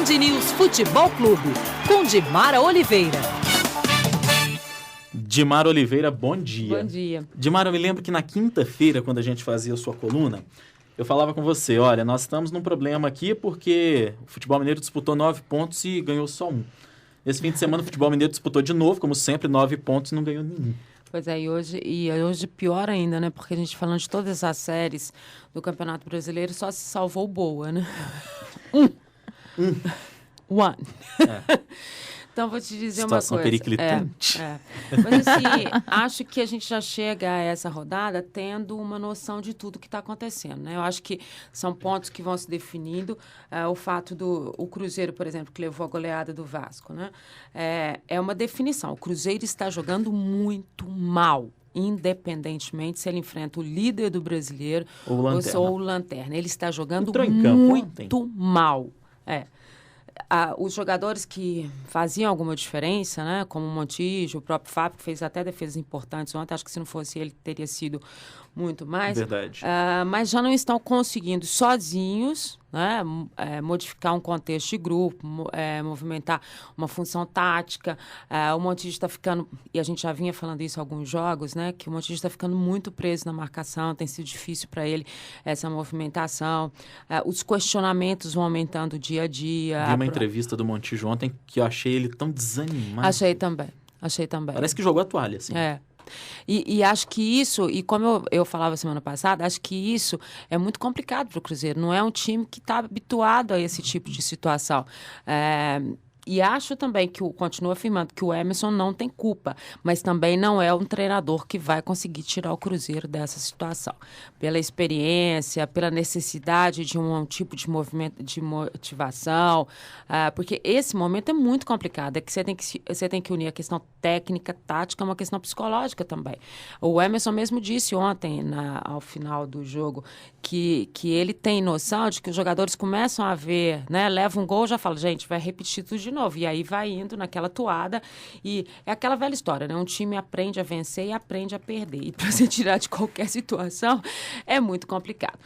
Band News Futebol Clube, com Dimara Oliveira. Dimara Oliveira, bom dia. Bom dia. Dimara, eu me lembro que na quinta-feira, quando a gente fazia a sua coluna, eu falava com você, olha, nós estamos num problema aqui porque o Futebol Mineiro disputou 9 pontos e ganhou só 1. Esse fim de semana o Futebol Mineiro disputou de novo, como sempre, 9 pontos e não ganhou nenhum. Pois é, e hoje pior ainda, né? Porque a gente falando de todas as séries do Campeonato Brasileiro, só se salvou o Boa, né? One. É. Então, vou te dizer Situação uma coisa. periclitante. Mas, assim, acho que a gente já chega a essa rodada tendo uma noção de tudo que está acontecendo, né? Eu acho que são pontos que vão se definindo. O fato do Cruzeiro, por exemplo, que levou a goleada do Vasco, né? É uma definição. O Cruzeiro está jogando muito mal, independentemente se ele enfrenta o líder do Brasileiro ou o Lanterna. Ele está jogando muito mal. Os jogadores que faziam alguma diferença, né, como o Montijo, o próprio Fábio, que fez até defesas importantes ontem, acho que se não fosse ele, teria sido muito mais. Verdade. Mas já não estão conseguindo sozinhos, né, modificar um contexto de grupo, movimentar uma função tática. O Montijo está ficando, e a gente já vinha falando isso em alguns jogos, né, que o Montijo está ficando muito preso na marcação, tem sido difícil para ele essa movimentação. Os questionamentos vão aumentando dia a dia. Vi uma entrevista do Montijo ontem que eu achei ele tão desanimado. Achei também. Parece que jogou a toalha, assim. E acho que isso, e como eu falava semana passada, acho que isso é muito complicado para o Cruzeiro. Não é um time que está habituado a esse tipo de situação. E acho também que continuo afirmando que o Emerson não tem culpa, mas também não é um treinador que vai conseguir tirar o Cruzeiro dessa situação. Pela experiência, pela necessidade de um tipo de movimento, de motivação, porque esse momento é muito complicado, é que você tem que unir a questão técnica, tática, uma questão psicológica também. O Emerson mesmo disse ontem, ao final do jogo, que ele tem noção de que os jogadores começam a ver, né, leva um gol, já fala, gente, vai repetir tudo de novo. E aí vai indo naquela toada. E é aquela velha história, né? Um time aprende a vencer e aprende a perder. E para se tirar de qualquer situação é muito complicado.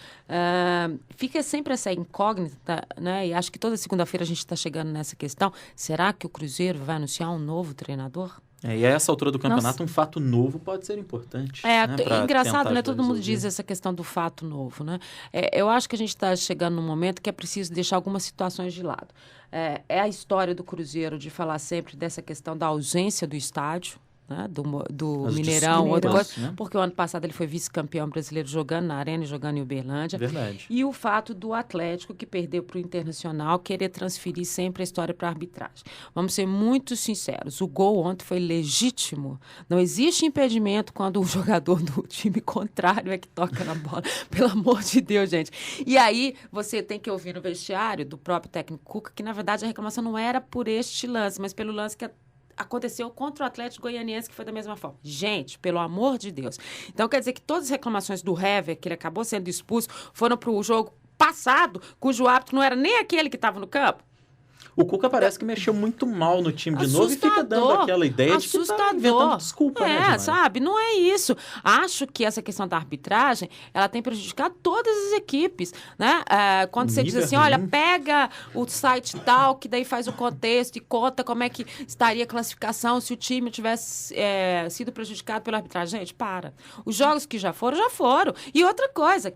Fica sempre essa incógnita, né? E acho que toda segunda-feira a gente está chegando nessa questão. Será que o Cruzeiro vai anunciar um novo treinador? E a essa altura do campeonato, um fato novo pode ser importante. Engraçado, né? Todo mundo diz essa questão do fato novo, né? Eu acho que a gente está chegando num momento que é preciso deixar algumas situações de lado. É a história do Cruzeiro de falar sempre dessa questão da ausência do estádio, né, do Mineirão, né? Porque o ano passado ele foi vice-campeão brasileiro jogando na Arena e jogando em Uberlândia. Verdade. E o fato do Atlético, que perdeu para o Internacional, querer transferir sempre a história para a arbitragem. Vamos ser muito sinceros, o gol ontem foi legítimo. Não existe impedimento quando o jogador do time contrário é que toca na bola. Pelo amor de Deus, gente. E aí você tem que ouvir no vestiário do próprio técnico Cuca que, na verdade, a reclamação não era por este lance, mas pelo lance que aconteceu contra o Atlético Goianiense, que foi da mesma forma. Gente, pelo amor de Deus. Então, quer dizer que todas as reclamações do Hever, que ele acabou sendo expulso, foram para o jogo passado, cujo árbitro não era nem aquele que estava no campo? O Cuca parece que mexeu muito mal no time de novo e fica dando aquela ideia de que tá inventando desculpa, né, sabe? Não é isso. Acho que essa questão da arbitragem, ela tem prejudicado todas as equipes, né? Quando você diz assim, olha, pega o site tal, que daí faz o contexto e conta como é que estaria a classificação se o time tivesse sido prejudicado pela arbitragem. Gente, para. Os jogos que já foram, já foram. E outra coisa,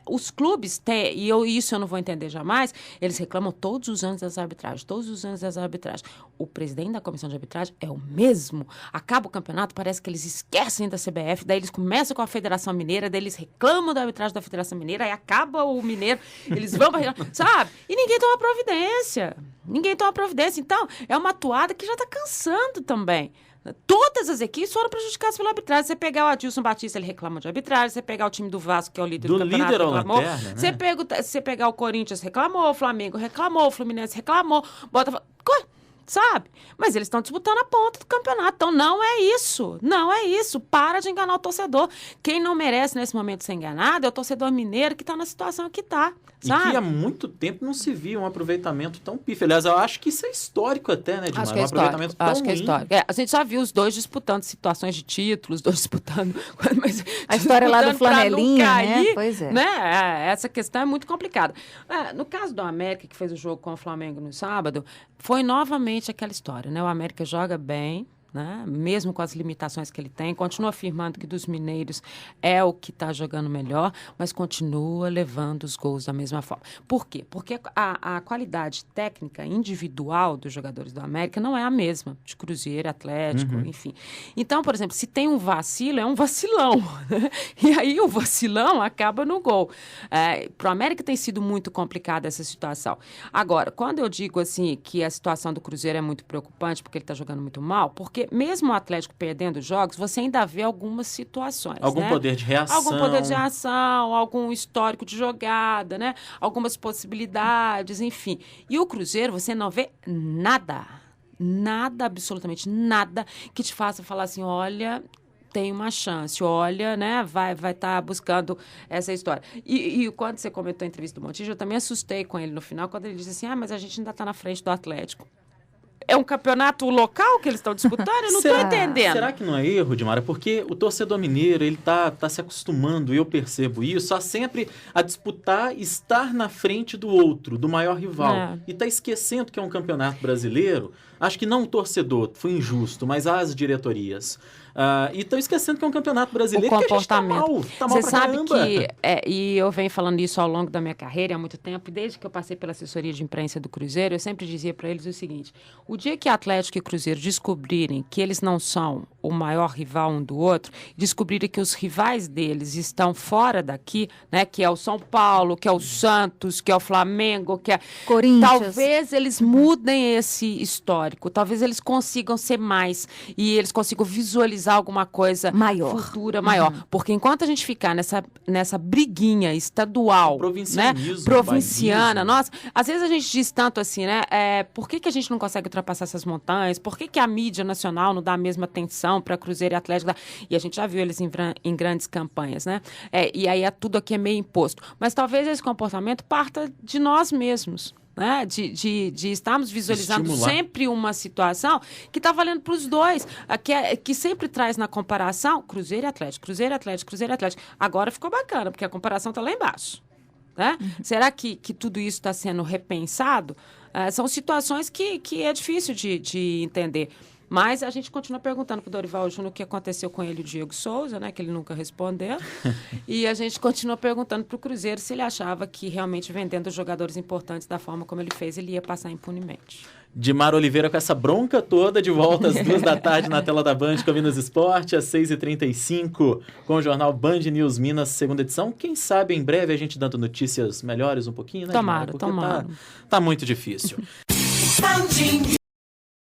os clubes têm, e isso eu não vou entender jamais, eles reclamam todos os anos das arbitragens. Todos os anos das arbitragens. O presidente da comissão de arbitragem é o mesmo. Acaba o campeonato, parece que eles esquecem da CBF, daí eles começam com a Federação Mineira, daí eles reclamam da arbitragem da Federação Mineira, aí acaba o Mineiro, eles vão para... sabe? E ninguém toma providência. Então, é uma toada que já está cansando também. Todas as equipes foram prejudicadas pela arbitragem. Você pegar o Adilson Batista, ele reclama de arbitragem. Você pegar o time do Vasco, que é o líder do campeonato, reclamou. Lanterna, né? Você pegar o Corinthians, reclamou. O Flamengo reclamou. O Fluminense reclamou. sabe? Mas eles estão disputando a ponta do campeonato. Então, não é isso. Não é isso. Para de enganar o torcedor. Quem não merece, nesse momento, ser enganado é o torcedor mineiro que está na situação que está. Sabe? E que há muito tempo não se via um aproveitamento tão pífio. Aliás, eu acho que isso é histórico até, né, Edmar? Acho que é aproveitamento tão Acho que é ruim. histórico. A gente já viu os dois disputando situações de títulos, os dois disputando... Mas, a história lá do Flanelinha, cair, né? Pois é. Né? Essa questão é muito complicada. No caso do América, que fez o jogo com o Flamengo no sábado, foi novamente aquela história, né? O América joga bem, né? Mesmo com as limitações que ele tem, continua afirmando que dos mineiros é o que está jogando melhor, mas continua levando os gols da mesma forma. Por quê? Porque a qualidade técnica individual dos jogadores do América não é a mesma de Cruzeiro, Atlético, enfim. Então, por exemplo, se tem um vacilo, é um vacilão, né? E aí o vacilão acaba no gol. Para o América tem sido muito complicada essa situação. Agora, quando eu digo assim que a situação do Cruzeiro é muito preocupante porque ele está jogando muito mal, porque mesmo o Atlético perdendo jogos, você ainda vê algumas situações. Algum né? poder de reação. Algum poder de reação, algum histórico de jogada, né? Algumas possibilidades, enfim. E o Cruzeiro, você não vê nada, absolutamente nada, que te faça falar assim, olha... tem uma chance, olha, né, vai estar buscando essa história. E quando você comentou a entrevista do Montijo, eu também assustei com ele no final, quando ele disse assim, mas a gente ainda está na frente do Atlético. É um campeonato local que eles estão disputando? Eu não estou entendendo. Será que não é erro, Dimara? Porque o torcedor mineiro, ele tá se acostumando, eu percebo isso, a sempre a disputar, estar na frente do outro, do maior rival. E tá esquecendo que é um campeonato brasileiro. Acho que não o torcedor, foi injusto, mas as diretorias. E estão esquecendo que é um campeonato brasileiro, o comportamento. Que a gente tá mal Você sabe caramba. que, e eu venho falando isso ao longo da minha carreira há muito tempo, e desde que eu passei pela assessoria de imprensa do Cruzeiro, eu sempre dizia para eles o seguinte, o dia que Atlético e Cruzeiro descobrirem que eles não são o maior rival um do outro, descobrirem que os rivais deles estão fora daqui, né, que é o São Paulo, que é o Santos, que é o Flamengo, que é... Corinthians. Talvez eles mudem esse histórico, talvez eles consigam ser mais, e eles consigam visualizar alguma coisa maior. Futura, maior. Porque enquanto a gente ficar nessa briguinha estadual, né, provinciana, nossa, às vezes a gente diz tanto assim, né, por que a gente não consegue ultrapassar essas montanhas? Por que a mídia nacional não dá a mesma atenção para Cruzeiro e Atlético? E a gente já viu eles em grandes campanhas, né? E aí tudo aqui é meio imposto. Mas talvez esse comportamento parta de nós mesmos. Né? De estarmos visualizando sempre uma situação que está valendo para os dois, que sempre traz na comparação Cruzeiro e Atlético, Cruzeiro e Atlético, Cruzeiro e Atlético. Agora ficou bacana, porque a comparação está lá embaixo. Né? Será que tudo isso está sendo repensado? São situações que é difícil de entender. Mas a gente continua perguntando para o Dorival Júnior o que aconteceu com ele e o Diego Souza, né, que ele nunca respondeu. E a gente continua perguntando para o Cruzeiro se ele achava que realmente vendendo jogadores importantes da forma como ele fez, ele ia passar impunemente. Dimara Oliveira com essa bronca toda, de volta às 2h na tela da Band, com a Minas Esporte, às 6h35, com o jornal Band News Minas, segunda edição. Quem sabe em breve a gente dando notícias melhores um pouquinho, né, Tomara, Dimara? Porque tá muito difícil.